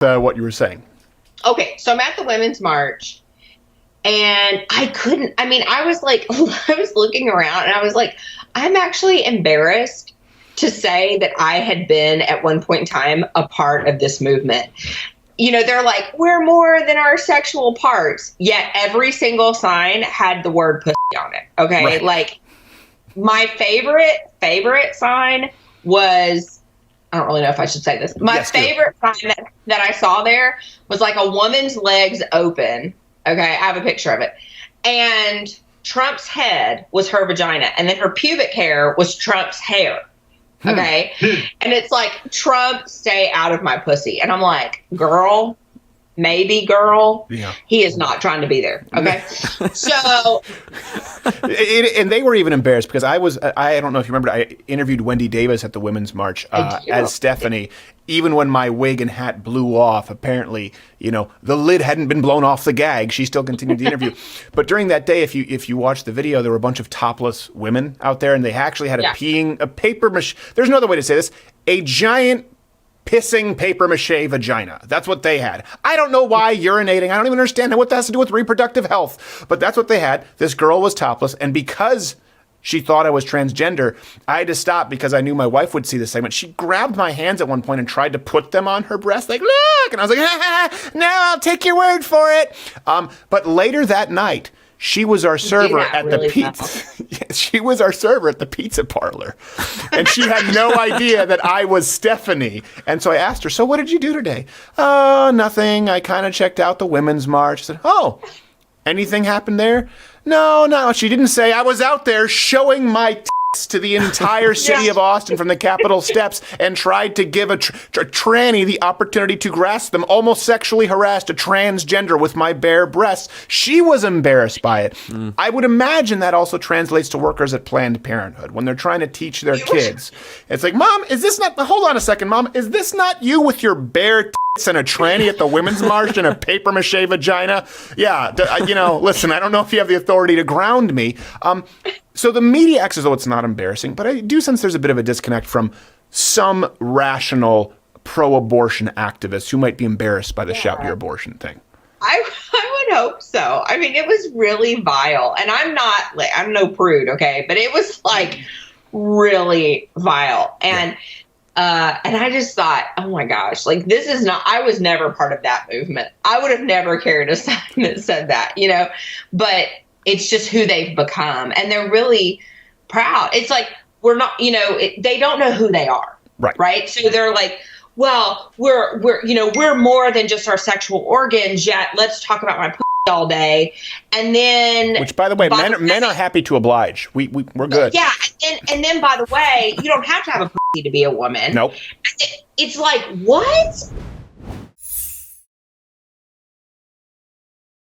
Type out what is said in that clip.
what you were saying. Okay, so I'm at the Women's March, and I was like, I was looking around, and I was like, I'm actually embarrassed to say that I had been at one point in time a part of this movement. You know, they're like, we're more than our sexual parts, yet every single sign had the word pussy on it. Okay, Right. Like my favorite sign was, I don't really know if I should say this. My favorite sign that I saw there was like a woman's legs open. Okay, I have a picture of it. And Trump's head was her vagina. And then her pubic hair was Trump's hair. Okay. And it's like, Trump, stay out of my pussy. And I'm like, girl, maybe girl. Yeah. He is not trying to be there. Okay. So. And they were even embarrassed because I don't know if you remember, I interviewed Wendy Davis at the Women's March as Stephanie. Even when my wig and hat blew off, apparently, you know, the lid hadn't been blown off the gag. She still continued the interview. But during that day, if you watch the video, there were a bunch of topless women out there, and they actually had a paper mache. There's no other way to say this. A giant pissing paper mache vagina. That's what they had. I don't know why urinating. I don't even understand what that has to do with reproductive health. But that's what they had. This girl was topless, and because she thought I was transgender, I had to stop because I knew my wife would see this segment. She grabbed my hands at one point and tried to put them on her breast, like, look! And I was like, no, I'll take your word for it. But later that night, she was our server at the pizza. She was our server at the pizza parlor. And she had no idea that I was Stephanie. And so I asked her, so what did you do today? Oh, nothing. I kind of checked out the Women's March. I said, oh, anything happened there? No. She didn't say I was out there showing my tits to the entire city of Austin from the Capitol steps and tried to give a tranny the opportunity to grasp them, almost sexually harassed a transgender with my bare breasts. She was embarrassed by it. I would imagine that also translates to workers at Planned Parenthood when they're trying to teach their kids. It's like, Mom, is this not, hold on a second, Mom, is this not you with your bare tits and a tranny at the Women's March and a paper mache vagina? Yeah, you know, listen, I don't know if you have the authority to ground me. So the media acts as though it's not embarrassing, but I do sense there's a bit of a disconnect from some rational pro-abortion activists who might be embarrassed by the shout your abortion thing. I would hope so. I mean, it was really vile, and I'm no prude, okay, but it was like really vile, and I just thought, oh my gosh, like this is not. I was never part of that movement. I would have never carried a sign that said that, you know, but it's just who they've become, and they're really proud. It's like we're not, you know, they don't know who they are, right? So they're like, well, we're more than just our sexual organs. Yet let's talk about my pussy all day, and then which, by the way, men are happy to oblige. We're good. Yeah, and then by the way, you don't have to have a pussy to be a woman. Nope. It's like, what?